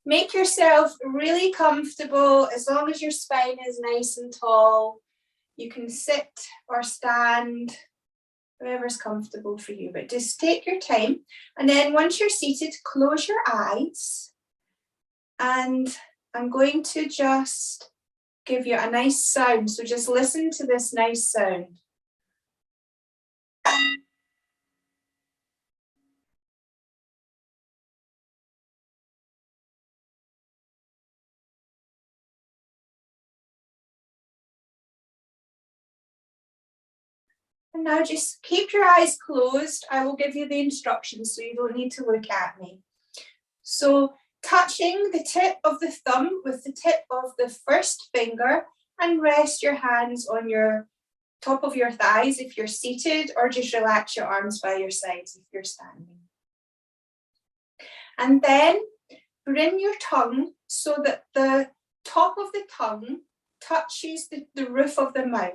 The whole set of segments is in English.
Make yourself really comfortable as long as your spine is nice and tall. You can sit or stand, whatever's comfortable for you, but just take your time. And then once you're seated, close your eyes. And I'm going to just give you a nice sound. So just listen to this nice sound. And now just keep your eyes closed. I will give you the instructions so you don't need to look at me. So touching the tip of the thumb with the tip of the first finger, and rest your hands on your top of your thighs if you're seated, or just relax your arms by your sides if you're standing. And then bring your tongue so that the top of the tongue touches the roof of the mouth.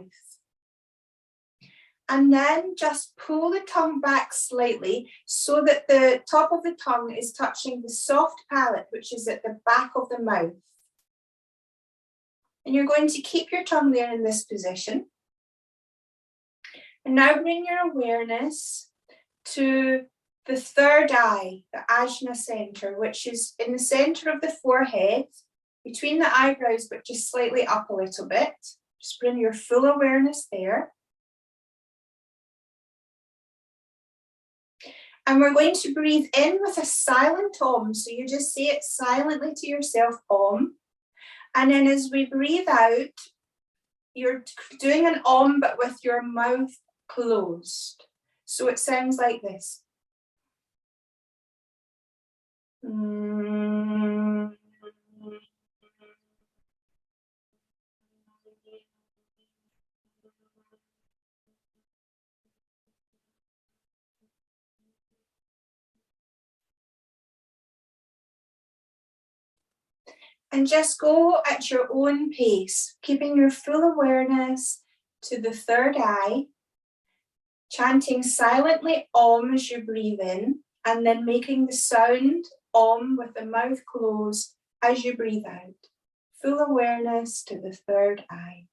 And then just pull the tongue back slightly so that the top of the tongue is touching the soft palate, which is at the back of the mouth. And you're going to keep your tongue there in this position. And now bring your awareness to the third eye, the Ajna center, which is in the center of the forehead, between the eyebrows, but just slightly up a little bit. Just bring your full awareness there. And we're going to breathe in with a silent Om. So you just say it silently to yourself, Om. And then as we breathe out, you're doing an Om, but with your mouth closed. So it sounds like this. And just go at your own pace, keeping your full awareness to the third eye, chanting silently Om as you breathe in, and then making the sound Om with the mouth closed as you breathe out. Full awareness to the third eye.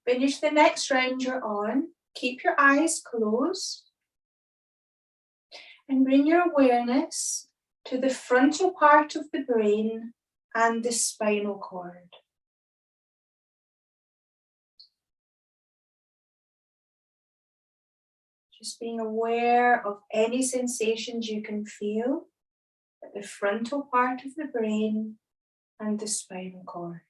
Finish the next round you're on. Keep your eyes closed and bring your awareness to the frontal part of the brain and the spinal cord. Just being aware of any sensations you can feel at the frontal part of the brain and the spinal cord.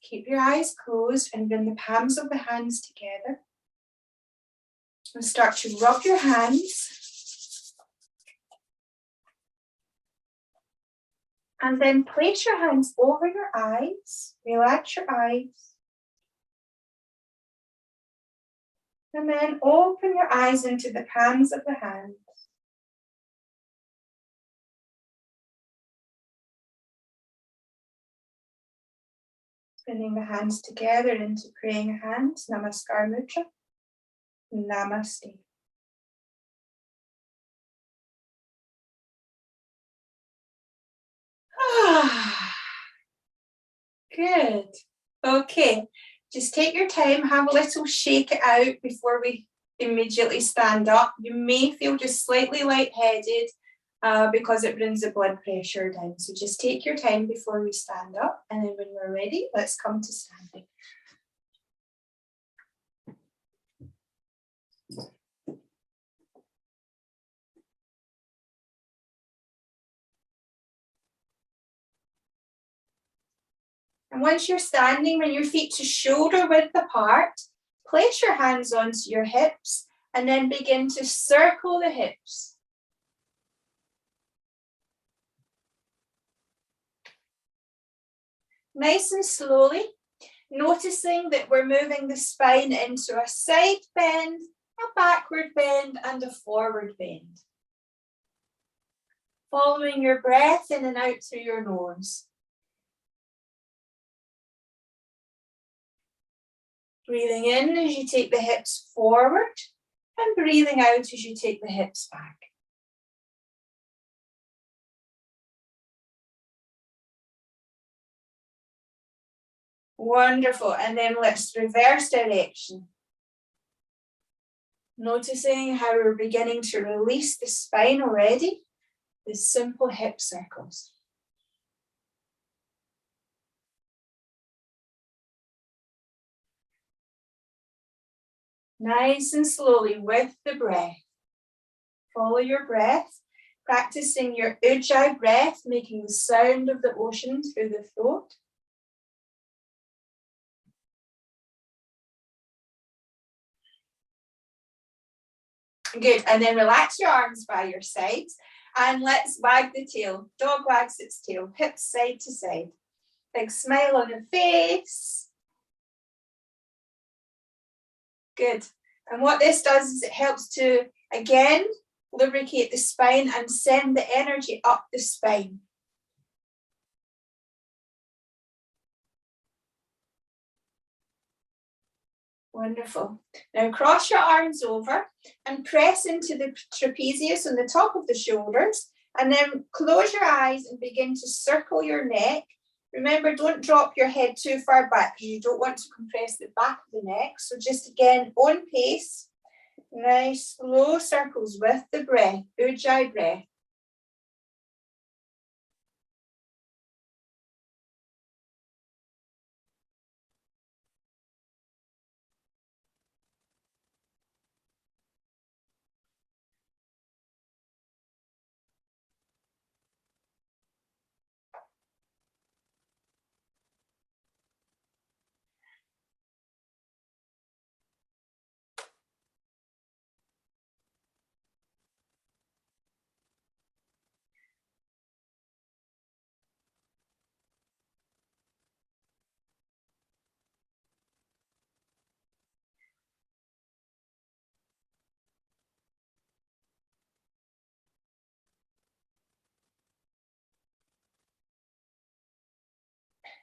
Keep your eyes closed and bring the palms of the hands together. And start to rub your hands. And then place your hands over your eyes. Relax your eyes. And then open your eyes into the palms of the hands. Bringing the hands together into praying hands, Namaskar Mudra, Namaste. Good. Okay, just take your time, have a little shake it out before we immediately stand up. You may feel just slightly lightheaded because it brings the blood pressure down. So just take your time before we stand up, and then when we're ready, let's come to standing. And once you're standing, bring your feet to shoulder width apart, place your hands onto your hips, and then begin to circle the hips. Nice and slowly, noticing that we're moving the spine into a side bend, a backward bend, and a forward bend. Following your breath in and out through your nose. Breathing in as you take the hips forward, and breathing out as you take the hips back. Wonderful, and then let's reverse direction. Noticing how we're beginning to release the spine already with simple hip circles. Nice and slowly with the breath. Follow your breath, practicing your Ujjayi breath, making the sound of the ocean through the throat. Good, and then relax your arms by your sides and let's wag the tail. Dog wags its tail, hips side to side. Big smile on the face. Good, and what this does is it helps to, again, lubricate the spine and send the energy up the spine. Wonderful. Now cross your arms over and press into the trapezius on the top of the shoulders, and then close your eyes and begin to circle your neck. Remember, don't drop your head too far back because you don't want to compress the back of the neck. So just again, on pace, nice slow circles with the breath, Ujjayi breath.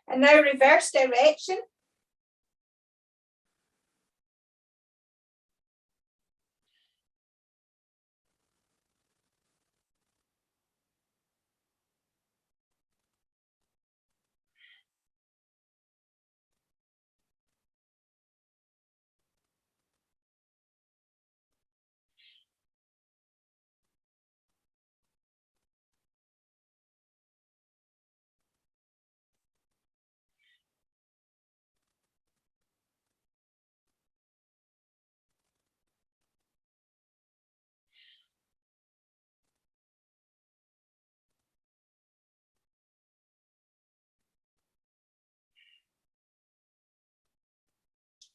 And now reverse direction.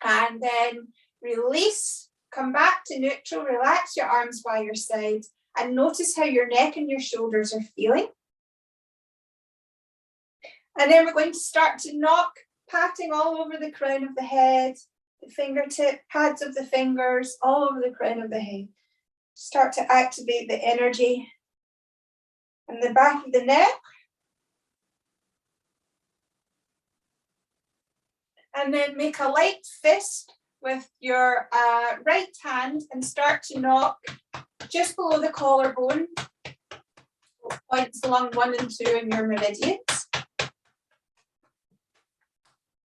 And then release, come back to neutral, relax your arms by your side, and notice how your neck and your shoulders are feeling. And then we're going to start to knock, patting all over the crown of the head, the fingertip, pads of the fingers, all over the crown of the head. Start to activate the energy in the back of the neck. And then make a light fist with your right hand and start to knock just below the collarbone, points along 1 and 2 in your meridians.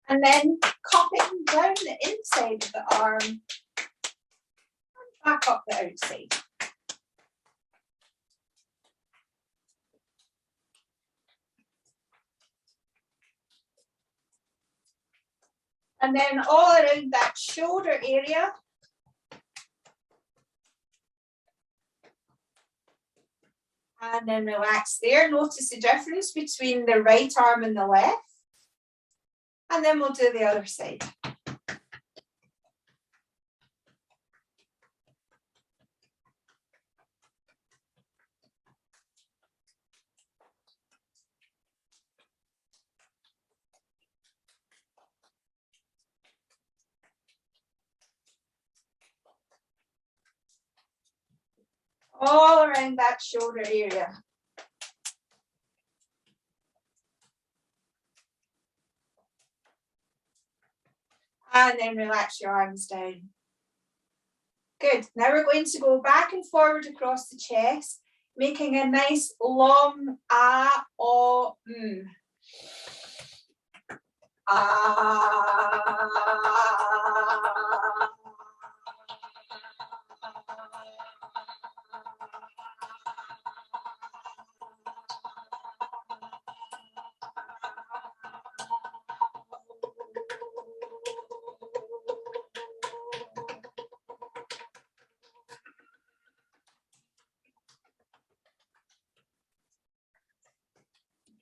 And then cupping down the inside of the arm and back up the outside. And then all around that shoulder area. And then relax there. Notice the difference between the right arm and the left. And then we'll do the other side. All around that shoulder area. And then relax your arms down. Good. Now we're going to go back and forward across the chest, making a nice long ah, oh, ah.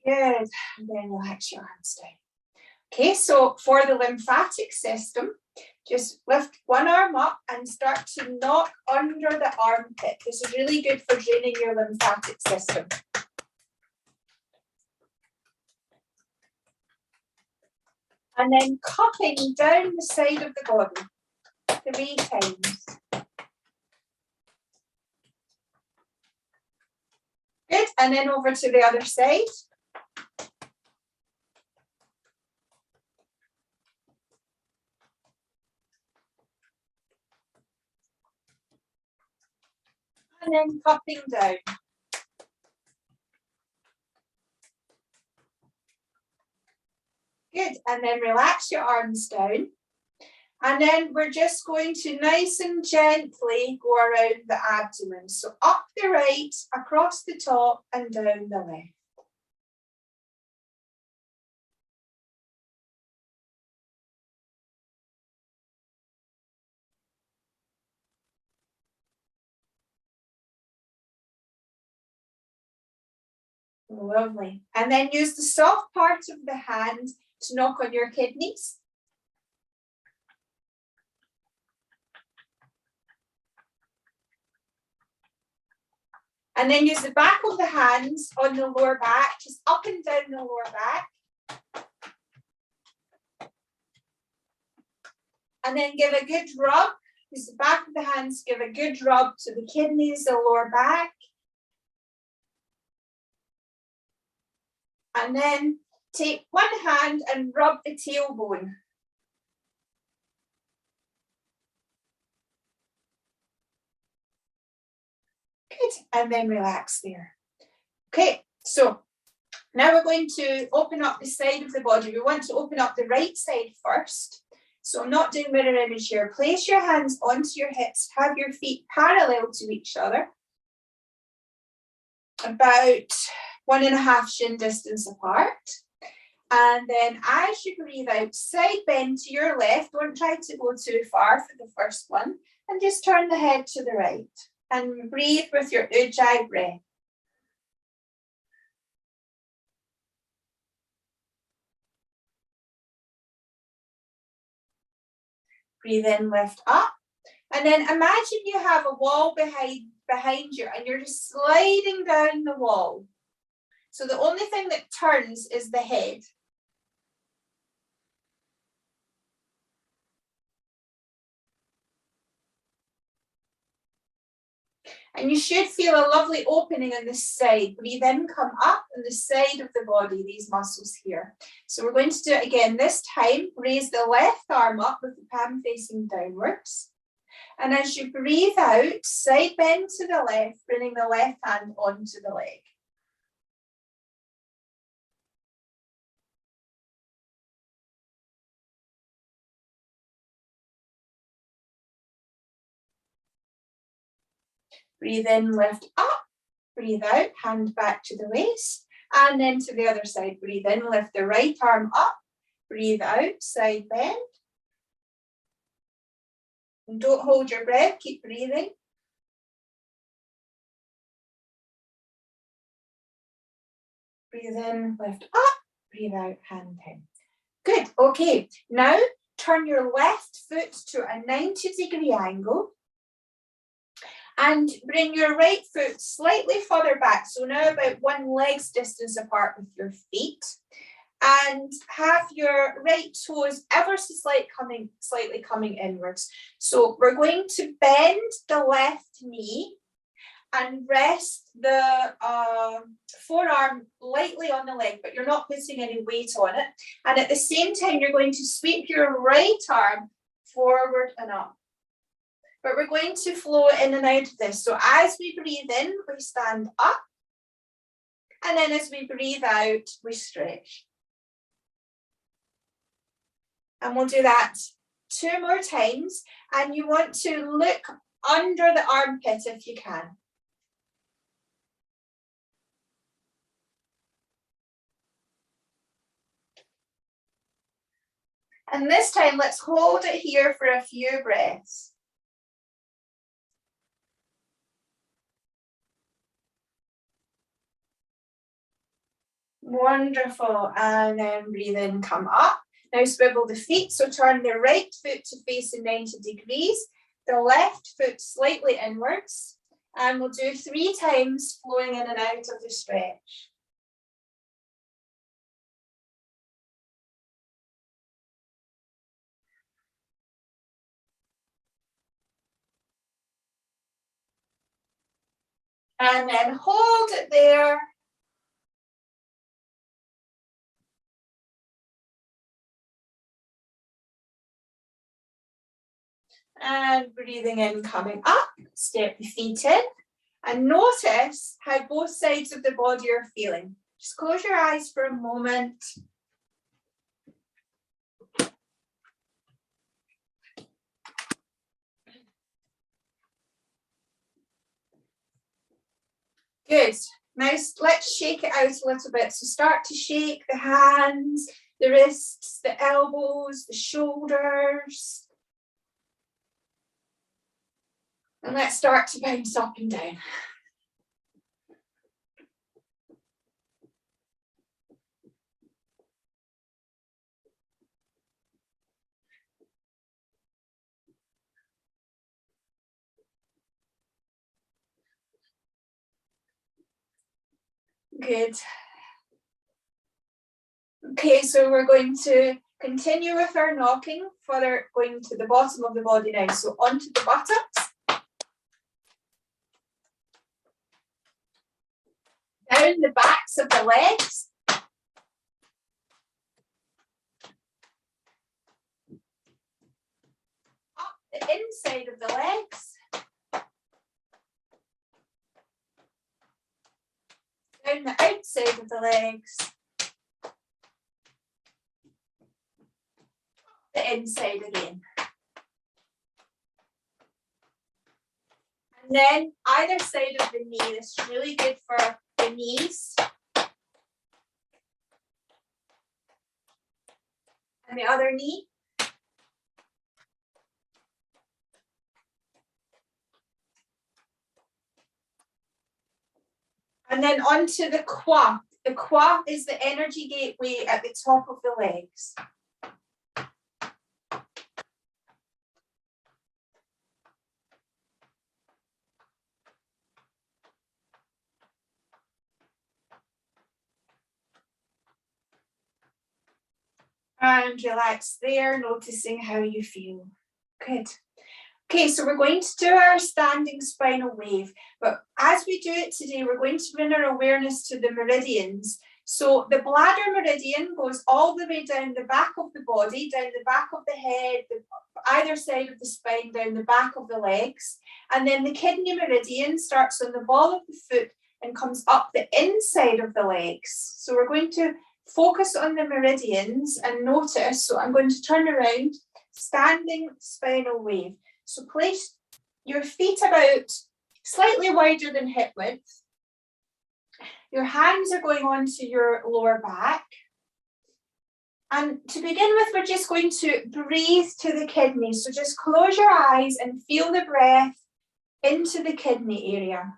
Good. And then relax your arms down. Okay, so for the lymphatic system, just lift one arm up and start to knock under the armpit. This is really good for draining your lymphatic system. And then cupping down the side of the body 3 times. Good, and then over to the other side. And then cupping down. Good, and then relax your arms down. And then we're just going to nice and gently go around the abdomen. So up the right, across the top, and down the left. Lovely. And then use the soft part of the hand to knock on your kidneys. And then use the back of the hands on the lower back, just up and down the lower back. And then give a good rub. Use the back of the hands, give a good rub to the kidneys, the lower back. And then take one hand and rub the tailbone. Good, and then relax there. Okay, so now we're going to open up the side of the body. We want to open up the right side first. So I'm not doing mirror image here. Place your hands onto your hips, have your feet parallel to each other. About 1.5 shin distance apart. And then as you breathe out, side bend to your left. Don't try to go too far for the first one. And just turn the head to the right. And breathe with your Ujjayi breath. Breathe in, lift up. And then imagine you have a wall behind you and you're just sliding down the wall. So the only thing that turns is the head. And you should feel a lovely opening on this side. Breathe in, come up on the side of the body, these muscles here. So we're going to do it again. This time, raise the left arm up with the palm facing downwards. And as you breathe out, side bend to the left, bringing the left hand onto the leg. Breathe in, lift up. Breathe out, hand back to the waist. And then to the other side. Breathe in, lift the right arm up. Breathe out, side bend. And don't hold your breath, keep breathing. Breathe in, lift up. Breathe out, hand down. Good, okay. Now turn your left foot to a 90-degree angle. And bring your right foot slightly further back. So now about one leg's distance apart with your feet. And have your right toes ever so slightly coming inwards. So we're going to bend the left knee and rest the forearm lightly on the leg, but you're not putting any weight on it. And at the same time, you're going to sweep your right arm forward and up. But we're going to flow in and out of this. So as we breathe in, we stand up. And then as we breathe out, we stretch. And we'll do that 2 more times. And you want to look under the armpit if you can. And this time, let's hold it here for a few breaths. Wonderful. And then breathe in, come up. Now swivel the feet. So turn the right foot to facing 90 degrees. The left foot slightly inwards. And we'll do 3 times flowing in and out of the stretch. And then hold it there. And breathing in, coming up, step the feet in. And notice how both sides of the body are feeling. Just close your eyes for a moment. Good. Now let's shake it out a little bit. So start to shake the hands, the wrists, the elbows, the shoulders. And let's start to bounce up and down. Good. Okay, so we're going to continue with our knocking, further going to the bottom of the body now. So onto the buttocks. Down the backs of the legs. Up the inside of the legs. Down the outside of the legs. The inside again. And then either side of the knee. This is really good for the knees. And the other knee. And then onto the quad. The quad is the energy gateway at the top of the legs. And relax there, noticing how you feel. Good. Okay, so we're going to do our standing spinal wave, but as we do it today, we're going to bring our awareness to the meridians. So the bladder meridian goes all the way down the back of the body, down the back of the head, either side of the spine, down the back of the legs. And then the kidney meridian starts on the ball of the foot and comes up the inside of the legs. So we're going to focus on the meridians and notice. So I'm going to turn around, standing spinal wave. So place your feet about slightly wider than hip width. Your hands are going onto your lower back. And to begin with, we're just going to breathe to the kidneys. So just close your eyes and feel the breath into the kidney area.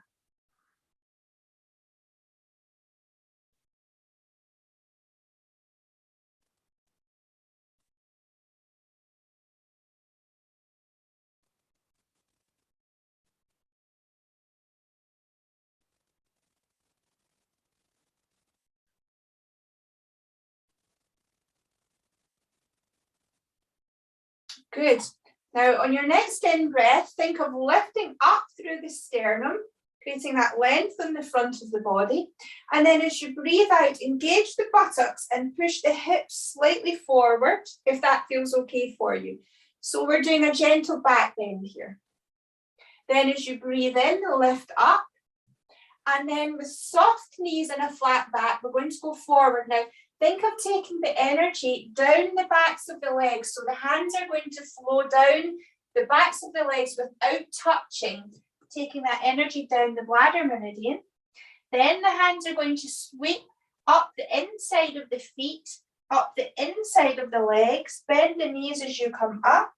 Good. Now on your next in breath, think of lifting up through the sternum, creating that length in the front of the body. And then as you breathe out, engage the buttocks and push the hips slightly forward, if that feels okay for you. So we're doing a gentle back bend here. Then as you breathe in, lift up. And then with soft knees and a flat back, we're going to go forward. Now, think of taking the energy down the backs of the legs. So the hands are going to flow down the backs of the legs without touching, taking that energy down the bladder meridian. Then the hands are going to sweep up the inside of the feet, up the inside of the legs, bend the knees as you come up.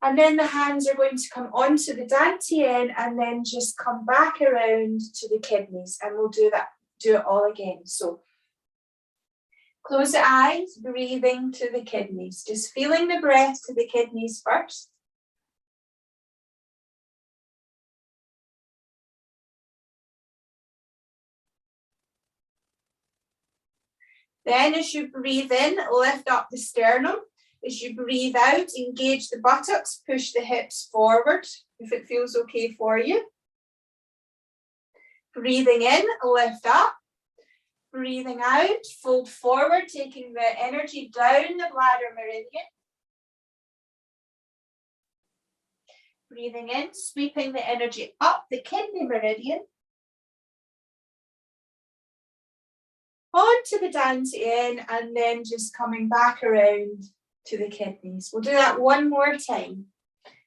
And then the hands are going to come onto the dantian and then just come back around to the kidneys. And we'll do it all again. So close the eyes, breathing to the kidneys, just feeling the breath to the kidneys first. Then as you breathe in, lift up the sternum. As you breathe out, engage the buttocks, push the hips forward, if it feels okay for you. Breathing in, lift up. Breathing out, fold forward, taking the energy down the bladder meridian. Breathing in, sweeping the energy up the kidney meridian. Onto the dantian, and then just coming back around to the kidneys. We'll do that one more time.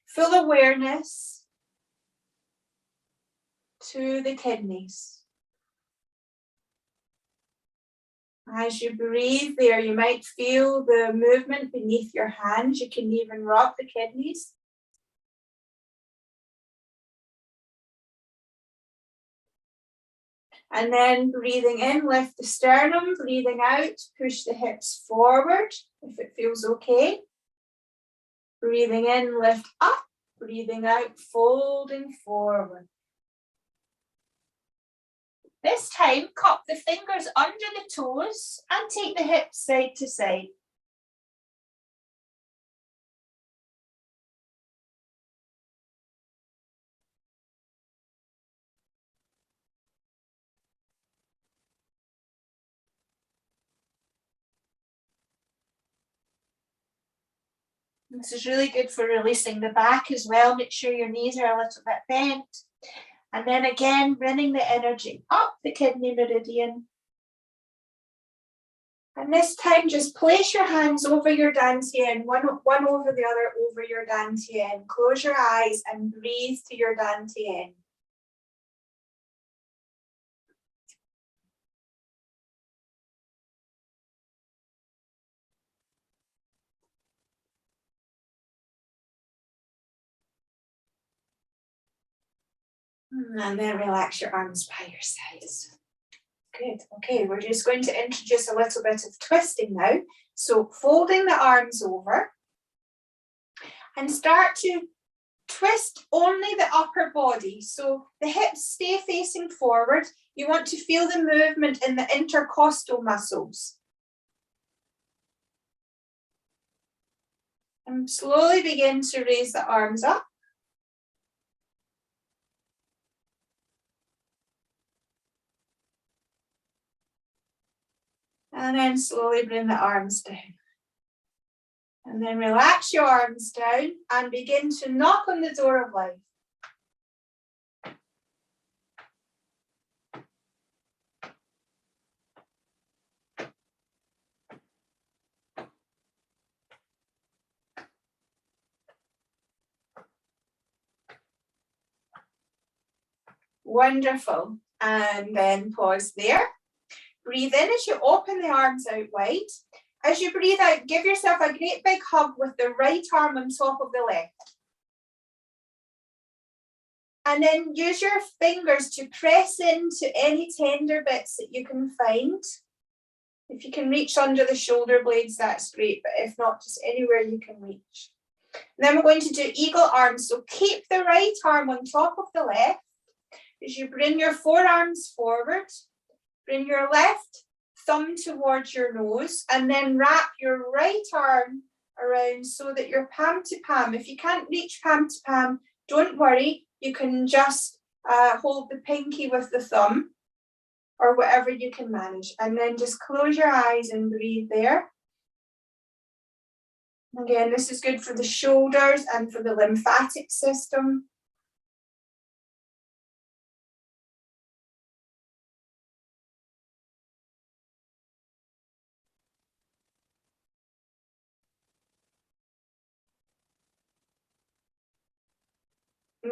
Full awareness to the kidneys. As you breathe there, you might feel the movement beneath your hands. You can even rub the kidneys. And then breathing in, lift the sternum. Breathing out, push the hips forward if it feels okay. Breathing in, lift up. Breathing out, folding forward. This time, cup the fingers under the toes and take the hips side to side. This is really good for releasing the back as well. Make sure your knees are a little bit bent. And then again, bringing the energy up the kidney meridian. And this time, just place your hands over your dantian, one over the other over your dantian. Close your eyes and breathe to your dantian. And then relax your arms by your sides. Good. Okay, we're just going to introduce a little bit of twisting now. So folding the arms over and start to twist only the upper body. So the hips stay facing forward. You want to feel the movement in the intercostal muscles. And slowly begin to raise the arms up. And then slowly bring the arms down. And then relax your arms down and begin to knock on the door of life. Wonderful. And then pause there. Breathe in as you open the arms out wide. As you breathe out, give yourself a great big hug with the right arm on top of the left. And then use your fingers to press into any tender bits that you can find. If you can reach under the shoulder blades, that's great, but if not, just anywhere you can reach. And then we're going to do eagle arms. So keep the right arm on top of the left as you bring your forearms forward. Bring your left thumb towards your nose and then wrap your right arm around so that you're palm to palm. If you can't reach palm to palm, don't worry. You can just hold the pinky with the thumb or whatever you can manage. And then just close your eyes and breathe there. Again, this is good for the shoulders and for the lymphatic system.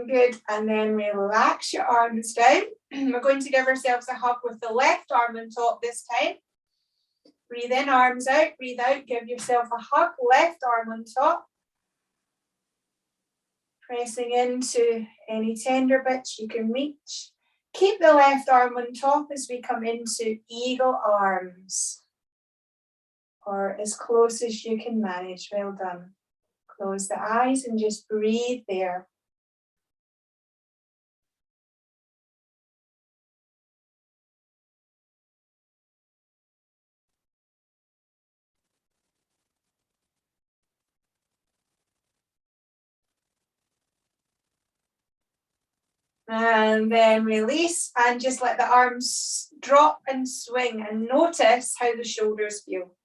Good, and then relax your arms down. We're going to give ourselves a hug with the left arm on top this time. Breathe in, arms out, breathe out, give yourself a hug, left arm on top. Pressing into any tender bits you can reach. Keep the left arm on top as we come into eagle arms. Or as close as you can manage, well done. Close the eyes and just breathe there. And then release and just let the arms drop and swing and notice how the shoulders feel.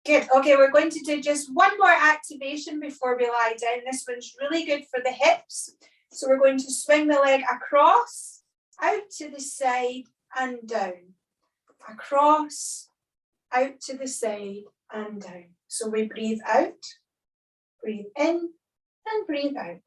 Good. Okay, we're going to do just one more activation before we lie down. This one's really good for the hips. So we're going to swing the leg across, out to the side and down. Across, out to the side and down. So we breathe out, breathe in and breathe out.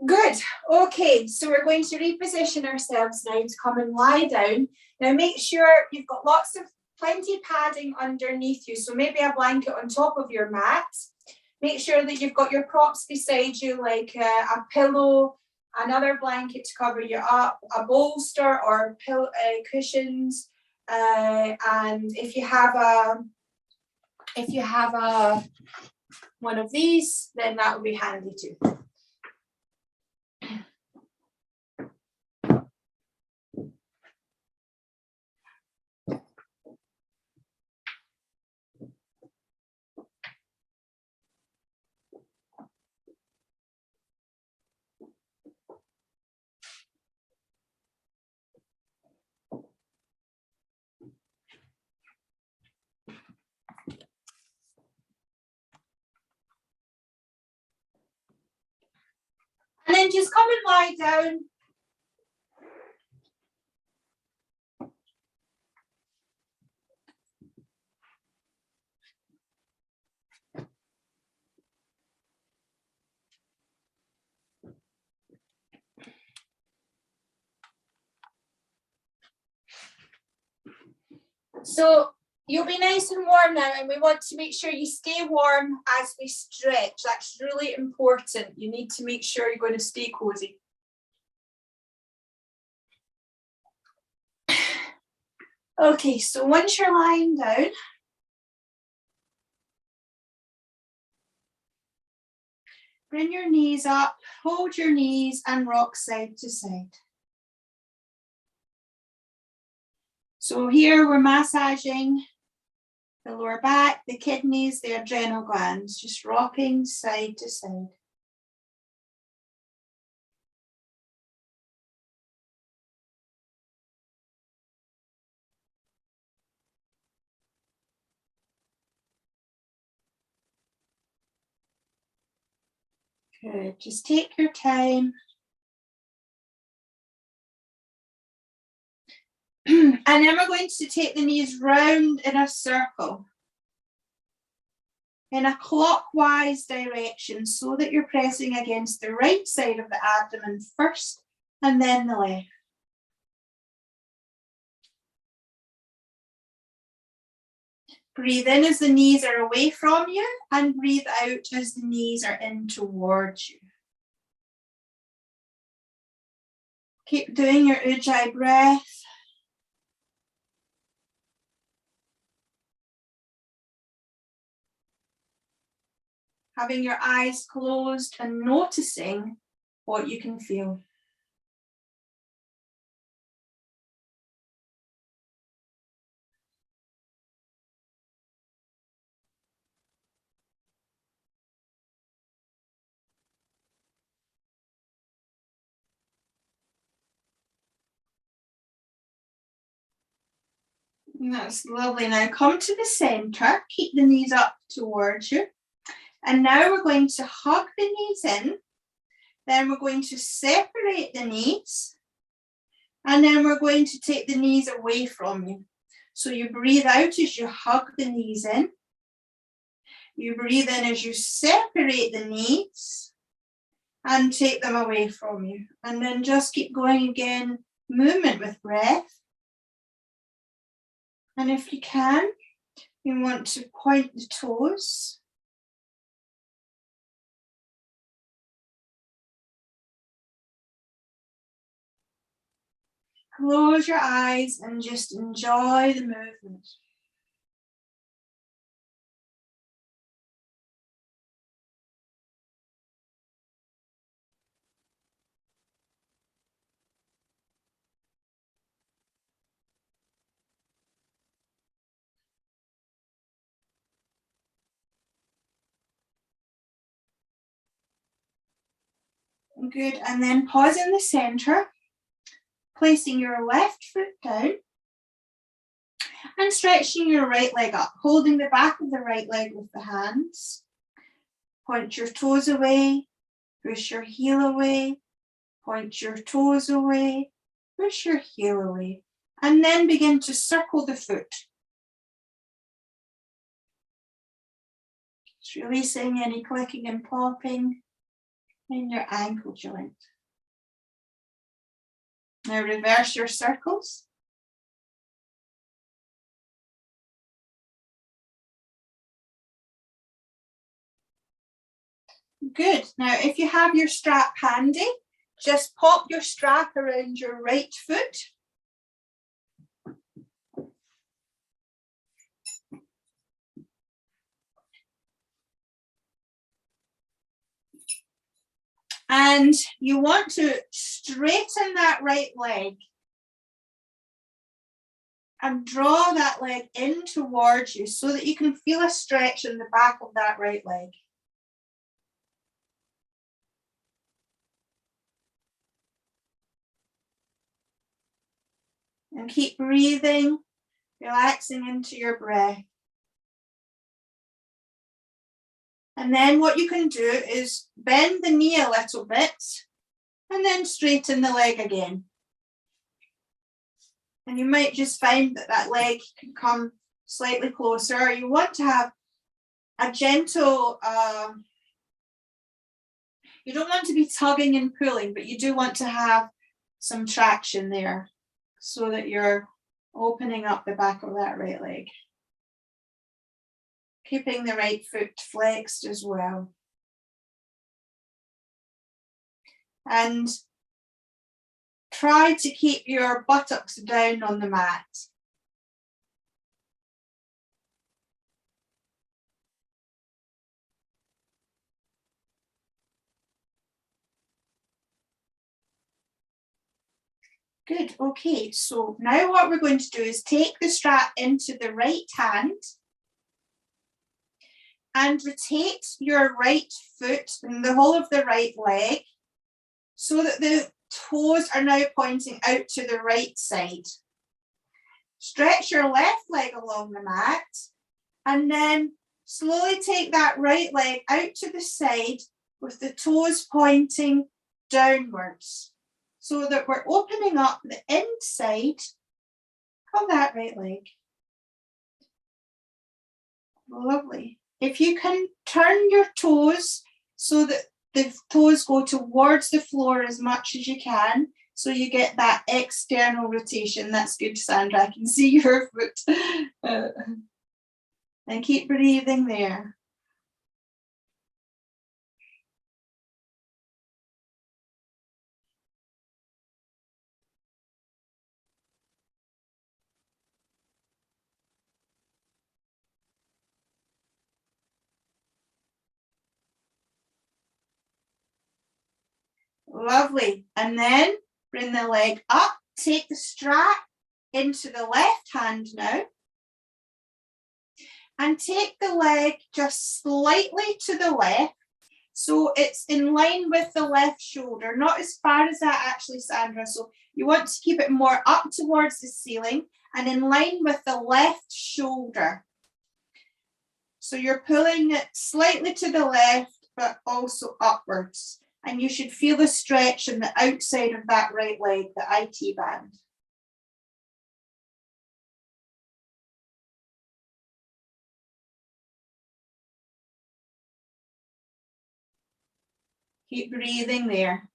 Good. Okay, so we're going to reposition ourselves now to come and lie down. Now make sure you've got plenty of padding underneath you. So maybe a blanket on top of your mat. Make sure that you've got your props beside you, like a pillow, another blanket to cover you up, a bolster or cushions. And if you have a one of these, then that will be handy too. And then just come and lie down. So you'll be nice and warm now, and we want to make sure you stay warm as we stretch. That's really important. You need to make sure you're going to stay cozy. Okay, so once you're lying down, bring your knees up, hold your knees and rock side to side. So here we're massaging the lower back, the kidneys, the adrenal glands, just rocking side to side. Good, just take your time. And then we're going to take the knees round in a circle, in a clockwise direction, so that you're pressing against the right side of the abdomen first and then the left. Breathe in as the knees are away from you and breathe out as the knees are in towards you. Keep doing your Ujjayi breath. Having your eyes closed and noticing what you can feel. That's lovely. Now come to the center, keep the knees up towards you. And now we're going to hug the knees in. Then we're going to separate the knees. And then we're going to take the knees away from you. So you breathe out as you hug the knees in. You breathe in as you separate the knees and take them away from you. And then just keep going again, movement with breath. And if you can, you want to point the toes. Close your eyes and just enjoy the movement. Good, and then pause in the center, placing your left foot down and stretching your right leg up, holding the back of the right leg with the hands. Point your toes away, push your heel away, point your toes away, push your heel away, and then begin to circle the foot. Just releasing any clicking and popping in your ankle joint. Now reverse your circles. Good. Now, if you have your strap handy, just pop your strap around your right foot. And you want to straighten that right leg and draw that leg in towards you so that you can feel a stretch in the back of that right leg. And keep breathing, relaxing into your breath. And then what you can do is bend the knee a little bit and then straighten the leg again. And you might just find that that leg can come slightly closer. You want to have a gentle, you don't want to be tugging and pulling, but you do want to have some traction there so that you're opening up the back of that right leg. Keeping the right foot flexed as well. And try to keep your buttocks down on the mat. Good, okay, so now what we're going to do is take the strap into the right hand and rotate your right foot and the whole of the right leg so that the toes are now pointing out to the right side. Stretch your left leg along the mat and then slowly take that right leg out to the side with the toes pointing downwards so that we're opening up the inside of that right leg. Lovely. If you can turn your toes so that the toes go towards the floor as much as you can, so you get that external rotation. That's good, Sandra. I can see your foot. And keep breathing there. Lovely. And then bring the leg up, take the strap into the left hand now. And take the leg just slightly to the left. So it's in line with the left shoulder, not as far as that actually, Sandra. So you want to keep it more up towards the ceiling and in line with the left shoulder. So you're pulling it slightly to the left, but also upwards. And you should feel the stretch in the outside of that right leg, the IT band. Keep breathing there.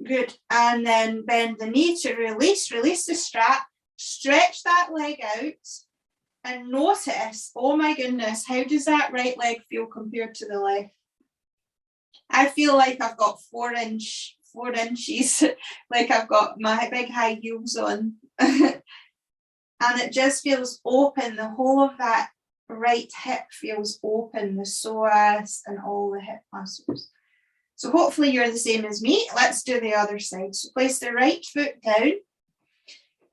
Good. And then bend the knee to release the strap, stretch that leg out and notice, oh my goodness, how does that right leg feel compared to the left? I feel like I've got 4 inches, like I've got my big high heels on. And it just feels open. The whole of that right hip feels open, the psoas and all the hip muscles. So hopefully you're the same as me. Let's do the other side. So place the right foot down,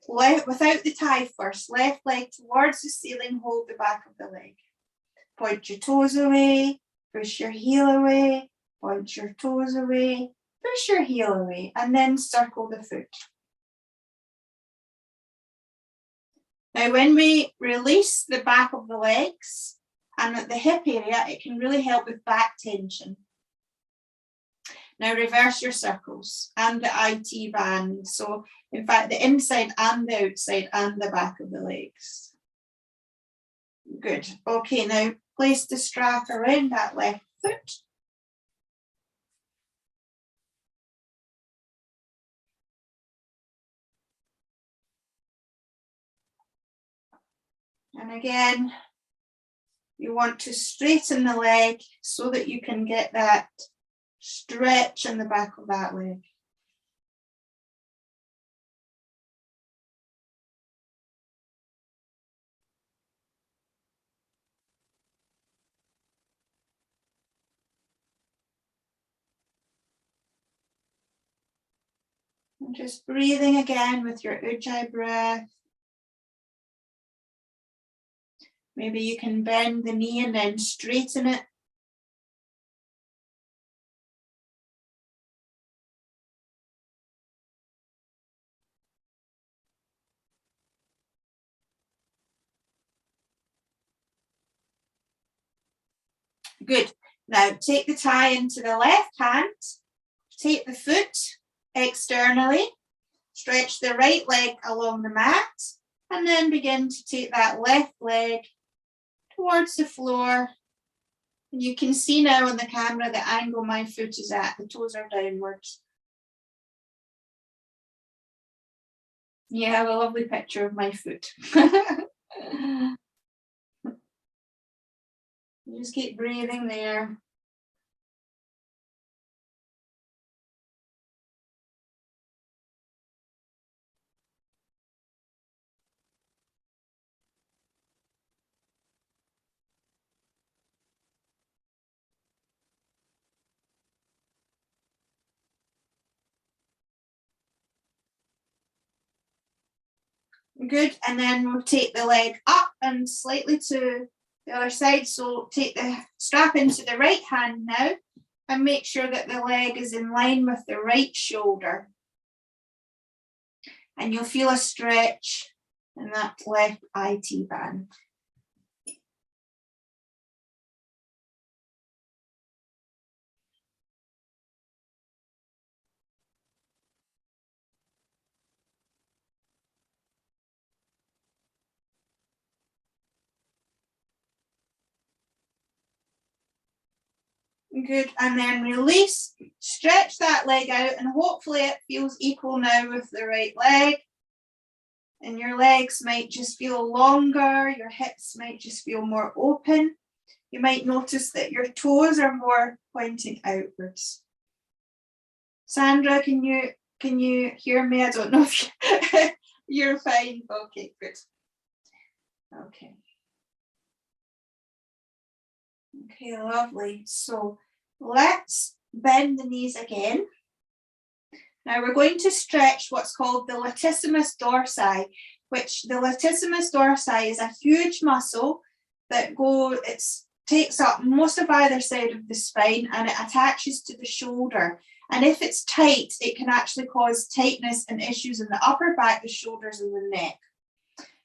left without the tie first. Left leg towards the ceiling, hold the back of the leg. Point your toes away, push your heel away, Point your toes away, push your heel away, and then circle the foot. Now, when we release the back of the legs and at the hip area, it can really help with back tension. Now, reverse your circles and the IT band. So, in fact, the inside and the outside and the back of the legs. Good. Okay, now place the strap around that left foot. And again, you want to straighten the leg so that you can get that stretch in the back of that leg. And just breathing again with your Ujjayi breath. Maybe you can bend the knee and then straighten it. Good. Now take the tie into the left hand, take the foot externally, stretch the right leg along the mat, and then begin to take that left leg towards the floor. And you can see now on the camera the angle my foot is at, the toes are downwards. You have a lovely picture of my foot. Just keep breathing there. Good, and then we'll take the leg up and slightly to the other side. So take the strap into the right hand now and make sure that the leg is in line with the right shoulder. And you'll feel a stretch in that left IT band. Good, and then release, stretch that leg out, and hopefully it feels equal now with the right leg. And your legs might just feel longer, your hips might just feel more open. You might notice that your toes are more pointing outwards. Sandra, can you hear me? I don't know if you're fine. Okay, good. Okay. Okay, lovely. So let's bend the knees again. Now we're going to stretch what's called the latissimus dorsi, which the latissimus dorsi is a huge muscle that takes up most of either side of the spine and it attaches to the shoulder. And if it's tight, it can actually cause tightness and issues in the upper back, the shoulders, and the neck.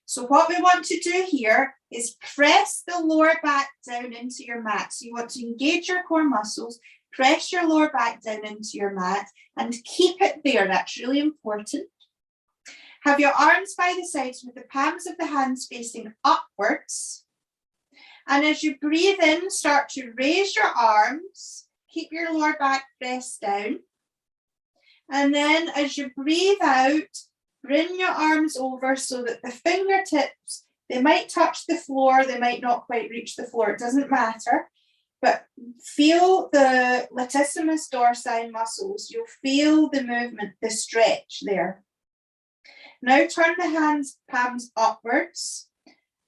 So what we want to do here is press the lower back down into your mat. So you want to engage your core muscles, press your lower back down into your mat and keep it there. That's really important. Have your arms by the sides with the palms of the hands facing upwards. And as you breathe in, start to raise your arms. Keep your lower back pressed down. And then as you breathe out, bring your arms over so that the fingertips, they might touch the floor, they might not quite reach the floor, it doesn't matter. But feel the latissimus dorsi muscles, you'll feel the movement, the stretch there. Now turn the hands, palms upwards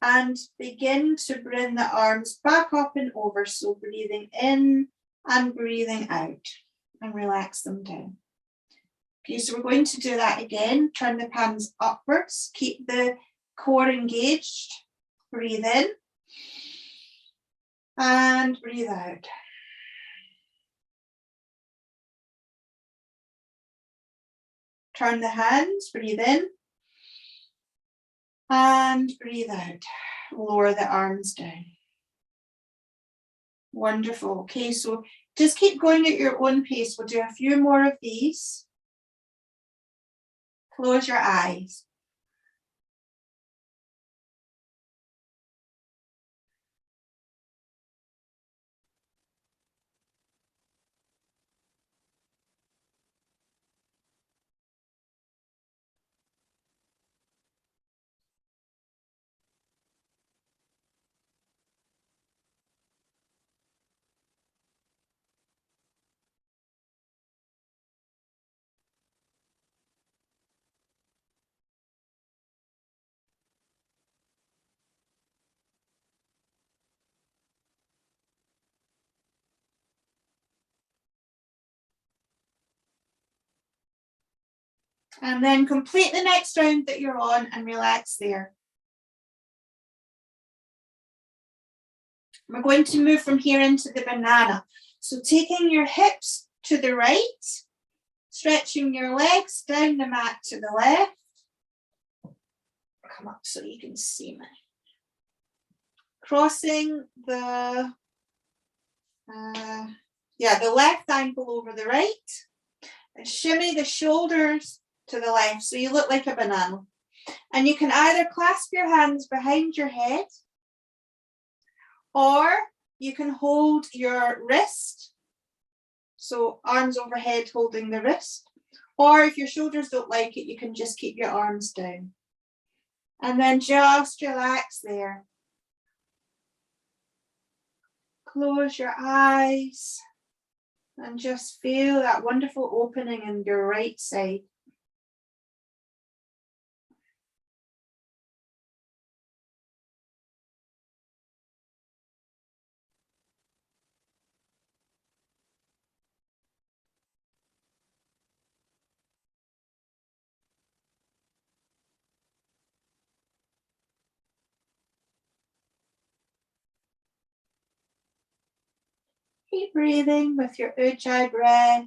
and begin to bring the arms back up and over. So breathing in and breathing out and relax them down. Okay, so we're going to do that again. Turn the palms upwards, keep the core engaged. Breathe in and breathe out. Turn the hands, breathe in. And breathe out. Lower the arms down. Wonderful. Okay, so just keep going at your own pace. We'll do a few more of these. Close your eyes. And then complete the next round that you're on and relax there. We're going to move from here into the banana. So taking your hips to the right, stretching your legs down the mat to the left. Come up so you can see me. Crossing the left ankle over the right. And shimmy the shoulders to the left so you look like a banana. And you can either clasp your hands behind your head, or you can hold your wrist, so arms overhead holding the wrist, or if your shoulders don't like it, you can just keep your arms down. And then just relax there. Close your eyes and just feel that wonderful opening in your right side. Keep breathing with your Ujjayi breath.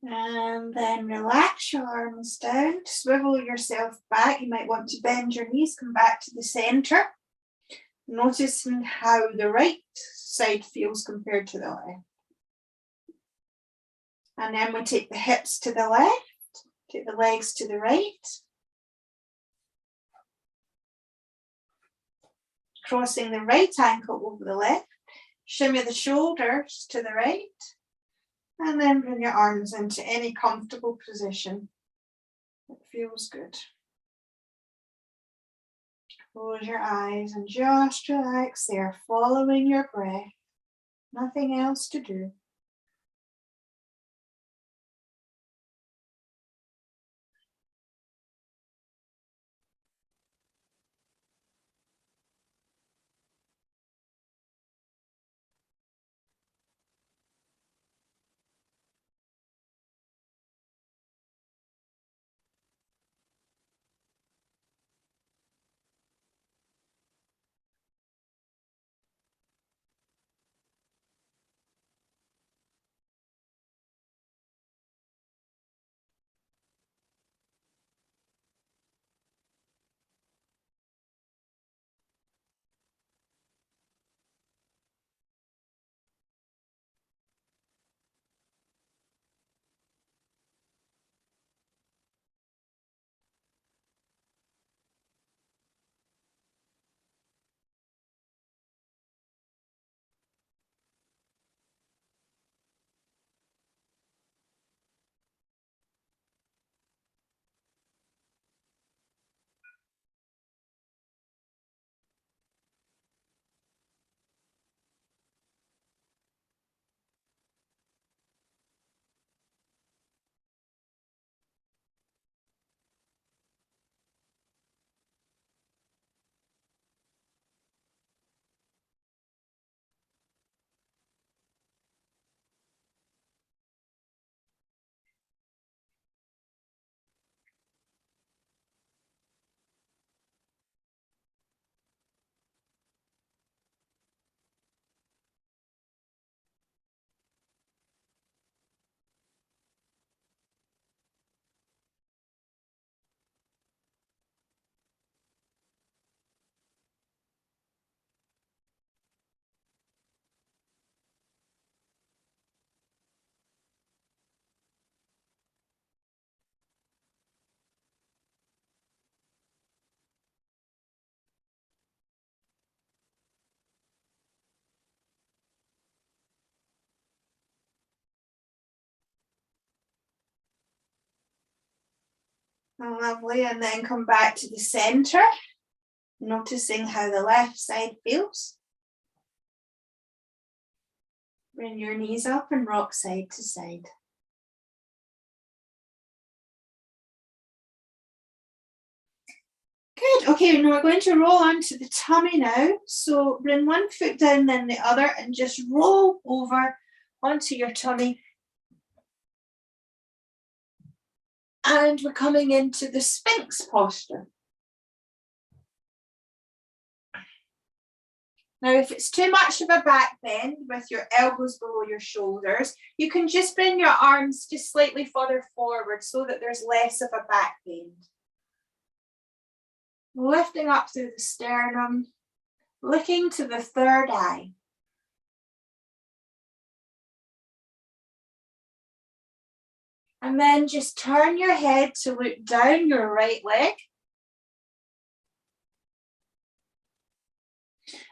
And then relax your arms down, swivel yourself back. You might want to bend your knees, come back to the center. Noticing how the right side feels compared to the left. And then we take the hips to the left, take the legs to the right. Crossing the right ankle over the left. Shimmy the shoulders to the right. And then bring your arms into any comfortable position that feels good. Close your eyes and just relax there, following your breath. Nothing else to do. Lovely, and then come back to the center, noticing how the left side feels. Bring your knees up and rock side to side. Good, okay, now we're going to roll onto the tummy now. So bring one foot down, then the other, and just roll over onto your tummy. And we're coming into the Sphinx posture. Now, if it's too much of a back bend with your elbows below your shoulders, you can just bring your arms just slightly further forward so that there's less of a back bend. Lifting up through the sternum, looking to the third eye. And then just turn your head to look down your right leg.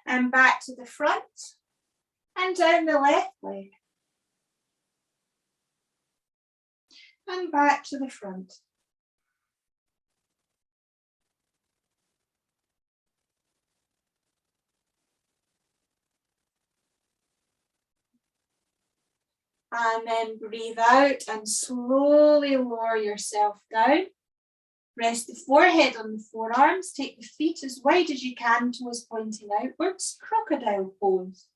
And back to the front. And down the left leg. And back to the front. And then breathe out and slowly lower yourself down. Rest the forehead on the forearms. Take the feet as wide as you can, toes pointing outwards. Crocodile pose.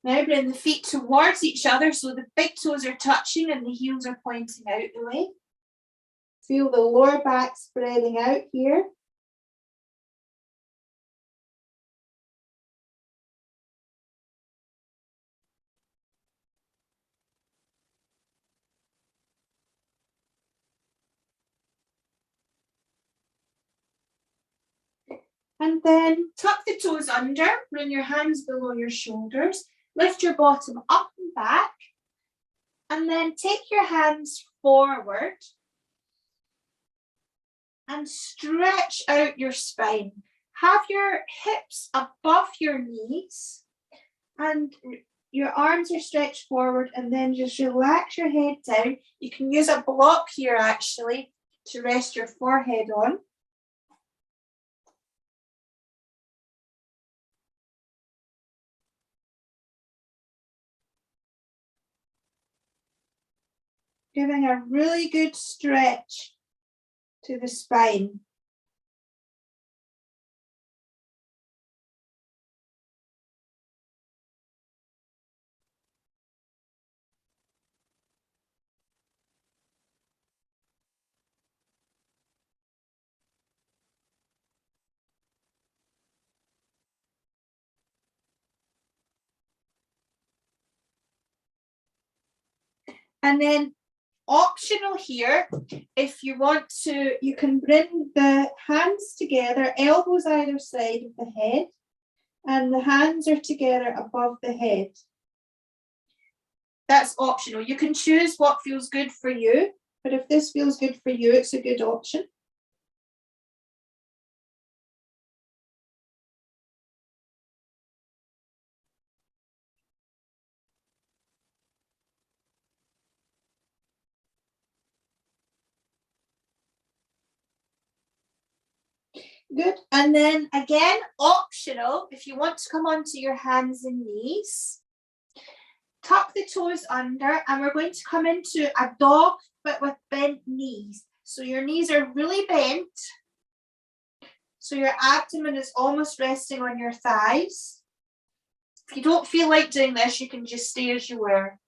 Now bring the feet towards each other so the big toes are touching and the heels are pointing out the way. Feel the lower back spreading out here. And then tuck the toes under, bring your hands below your shoulders, lift your bottom up and back, and then take your hands forward and stretch out your spine. Have your hips above your knees and your arms are stretched forward, and then just relax your head down. You can use a block here actually to rest your forehead on. Giving a really good stretch to the spine. And then optional here, if you want to, you can bring the hands together, elbows either side of the head, and the hands are together above the head. That's optional. You can choose what feels good for you, but if this feels good for you, it's a good option. Good. And then again, optional, if you want to come onto your hands and knees, tuck the toes under, and we're going to come into a dog, but with bent knees. So your knees are really bent. So your abdomen is almost resting on your thighs. If you don't feel like doing this, you can just stay as you were.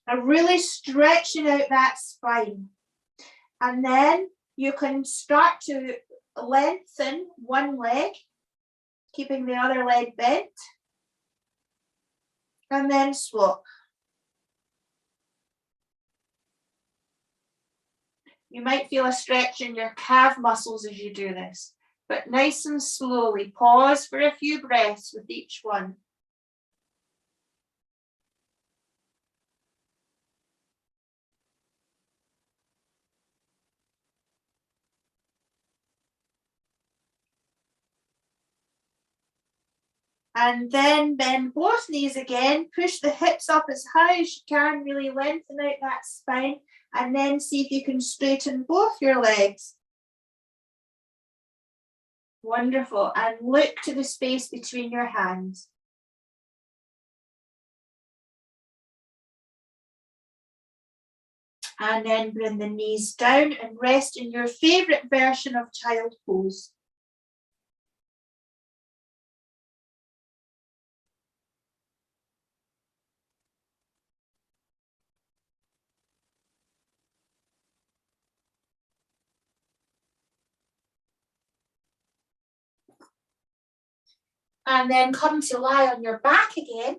And really stretching out that spine. And then you can start to lengthen one leg, keeping the other leg bent. And then swap. You might feel a stretch in your calf muscles as you do this, but nice and slowly. Pause for a few breaths with each one. And then bend both knees again, push the hips up as high as you can, really lengthen out that spine, and then see if you can straighten both your legs. Wonderful. And look to the space between your hands. And then bring the knees down and rest in your favorite version of child pose. And then come to lie on your back again.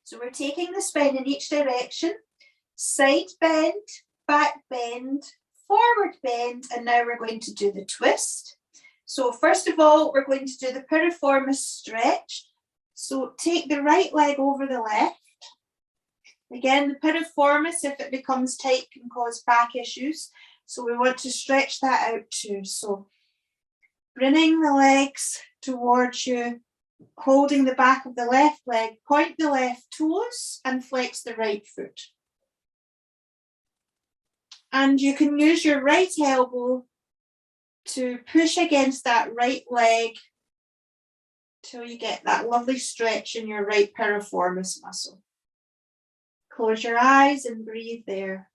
So we're taking the spine in each direction. Side bend, back bend, forward bend, and now we're going to do the twist. So first of all, we're going to do the Piriformis Stretch. So take the right leg over the left. Again, the piriformis, if it becomes tight, can cause back issues. So we want to stretch that out too. So bringing the legs towards you, holding the back of the left leg, point the left toes and flex the right foot. And you can use your right elbow to push against that right leg till you get that lovely stretch in your right piriformis muscle. Close your eyes and breathe there.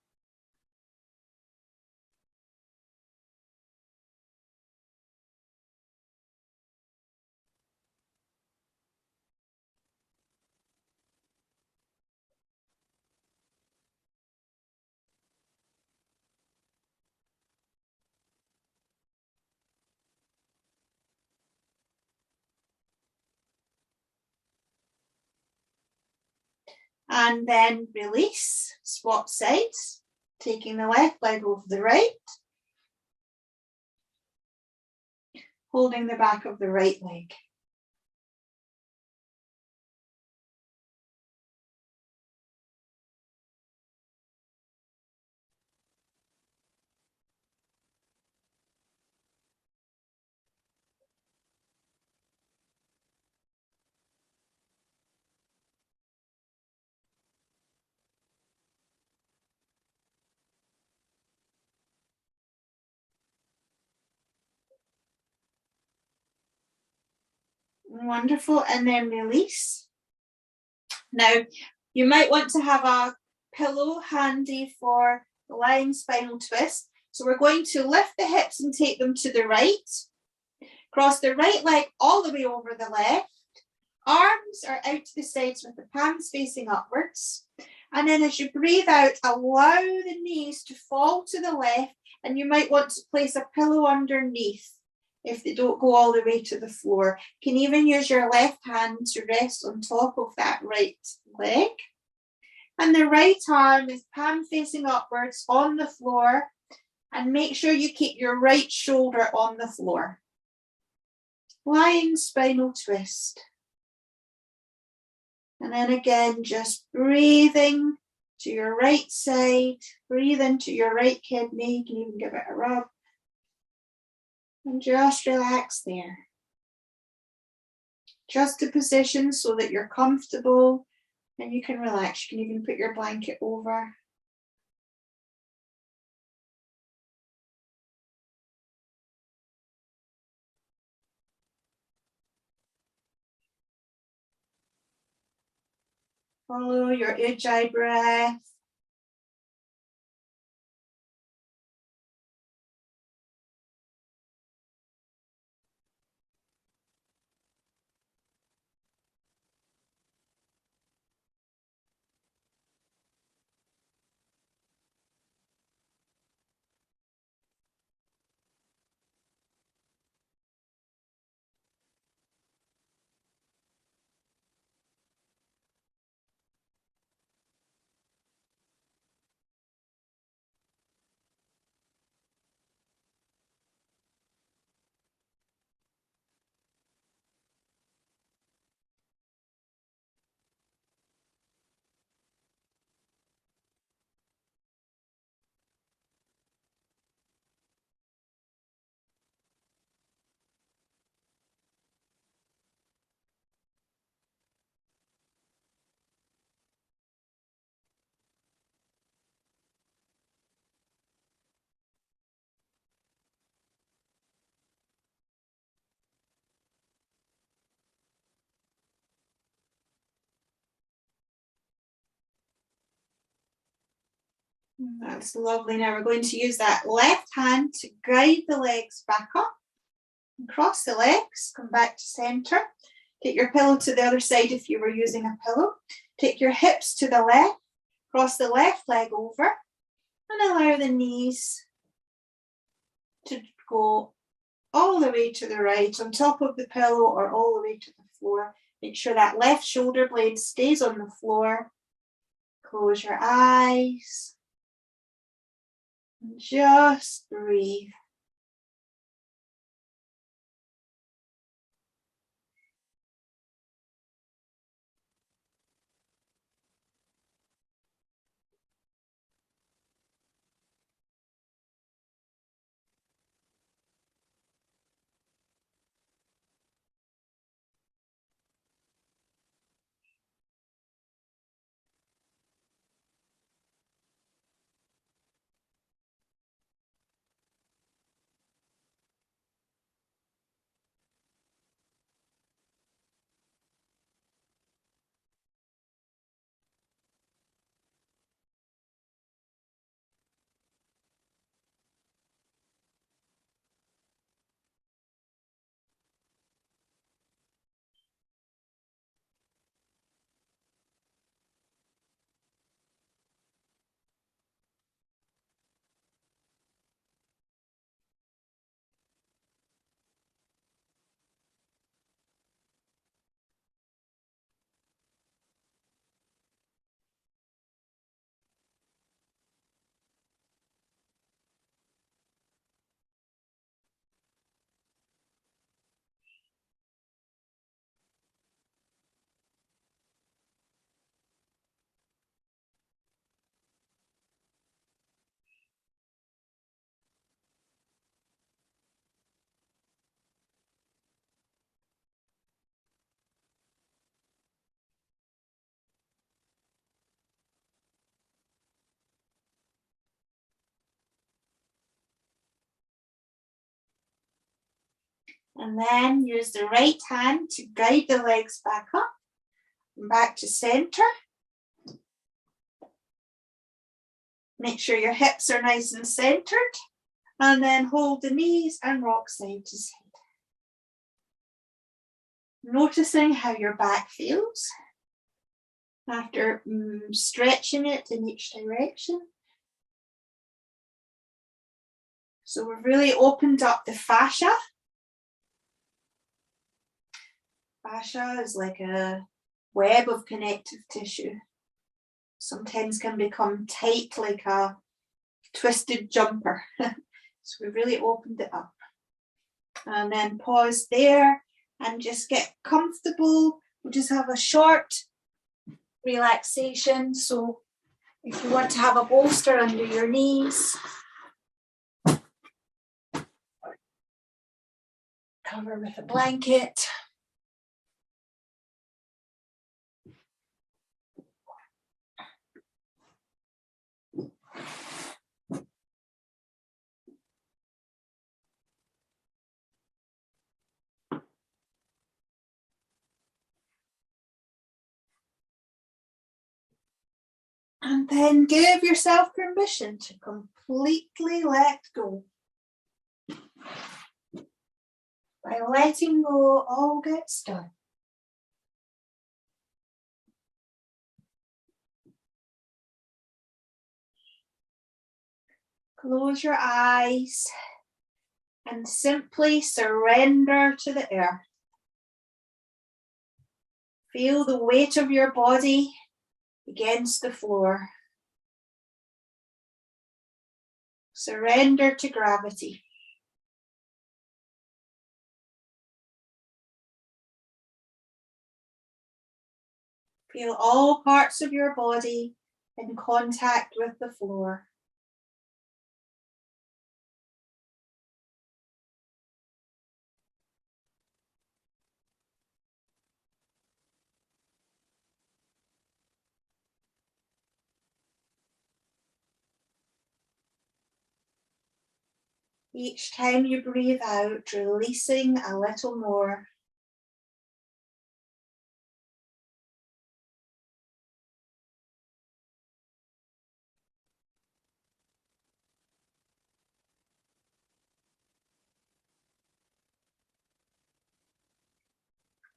And then release, swap sides, taking the left leg over the right, holding the back of the right leg. Wonderful, and then release. Now, you might want to have a pillow handy for the lying spinal twist. So we're going to lift the hips and take them to the right. Cross the right leg all the way over the left. Arms are out to the sides with the palms facing upwards. And then as you breathe out, allow the knees to fall to the left, and you might want to place a pillow underneath if they don't go all the way to the floor. You can even use your left hand to rest on top of that right leg. And the right arm is palm facing upwards on the floor, and make sure you keep your right shoulder on the floor. Lying spinal twist. And then again, just breathing to your right side, breathe into your right kidney, you can even give it a rub. And just relax there. Just a position so that you're comfortable and you can relax. You can even put your blanket over. Follow your Ujjayi breath. That's lovely. Now we're going to use that left hand to guide the legs back up. And cross the legs, come back to center. Take your pillow to the other side if you were using a pillow. Take your hips to the left, cross the left leg over, and allow the knees to go all the way to the right, on top of the pillow or all the way to the floor. Make sure that left shoulder blade stays on the floor. Close your eyes. And just breathe. And then use the right hand to guide the legs back up and back to center. Make sure your hips are nice and centered. And then hold the knees and rock side to side. Noticing how your back feels after stretching it in each direction. So we've really opened up the fascia. Fascia is like a web of connective tissue. Sometimes can become tight like a twisted jumper. So we really opened it up. And then pause there and just get comfortable. We'll just have a short relaxation. So if you want to have a bolster under your knees, cover with a blanket. And then give yourself permission to completely let go. By letting go, all gets done. Close your eyes and simply surrender to the earth. Feel the weight of your body against the floor. Surrender to gravity. Feel all parts of your body in contact with the floor. Each time you breathe out, releasing a little more.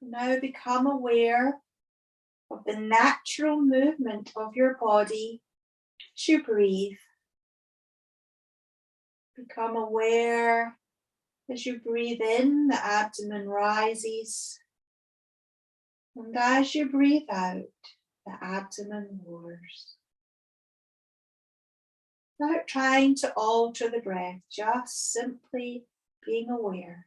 Now become aware of the natural movement of your body as you breathe. Become aware as you breathe in, the abdomen rises. And as you breathe out, the abdomen lowers. Without trying to alter the breath, just simply being aware.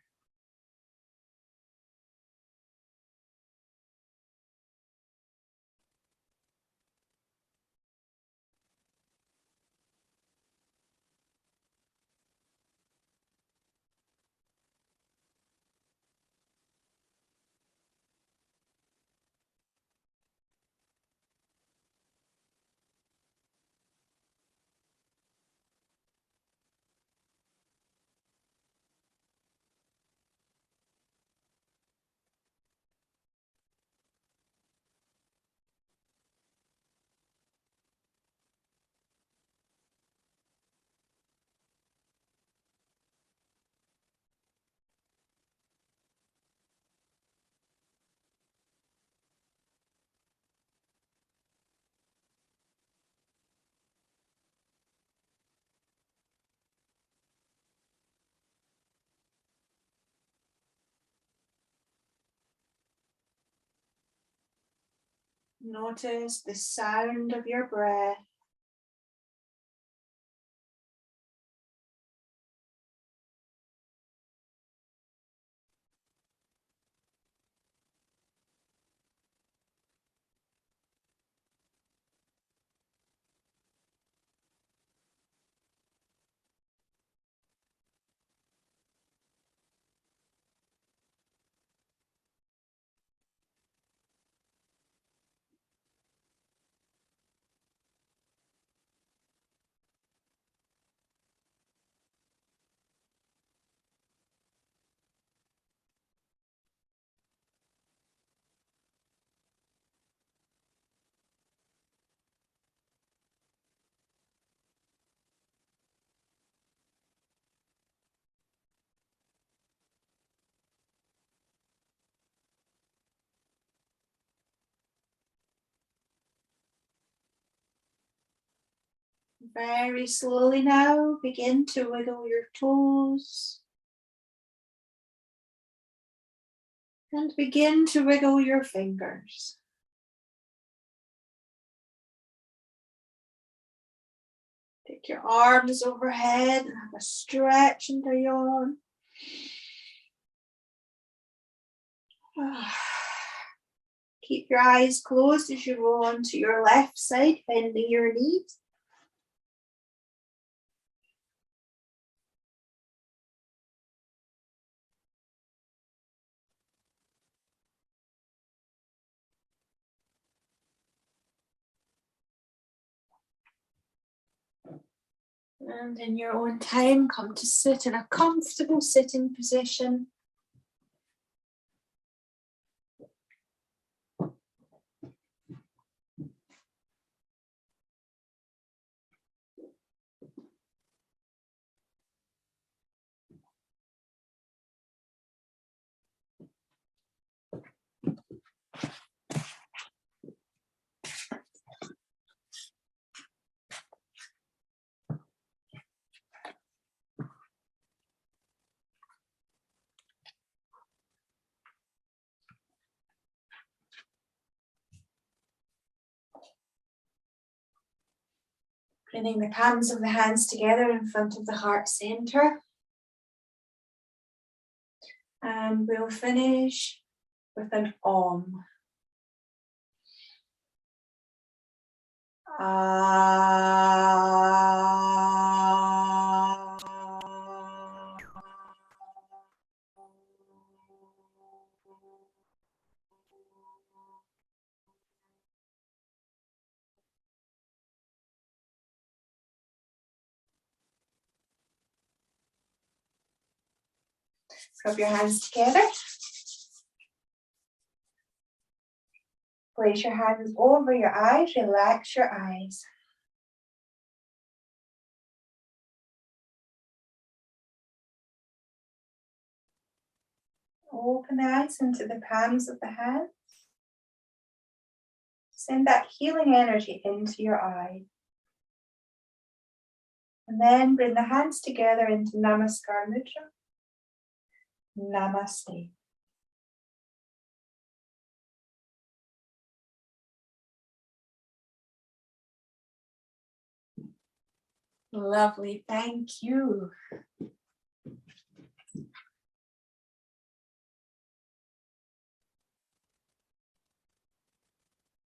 Notice the sound of your breath. Very slowly now, begin to wiggle your toes. And begin to wiggle your fingers. Take your arms overhead and have a stretch and a yawn. Keep your eyes closed as you roll onto your left side, bending your knees. And in your own time, come to sit in a comfortable sitting position. Bringing the palms of the hands together in front of the heart center. And we'll finish with an Om. Rub your hands together. Place your hands over your eyes. Relax your eyes. Open the eyes into the palms of the hands. Send that healing energy into your eye. And then bring the hands together into Namaskar Mudra. Namaste. Lovely, thank you.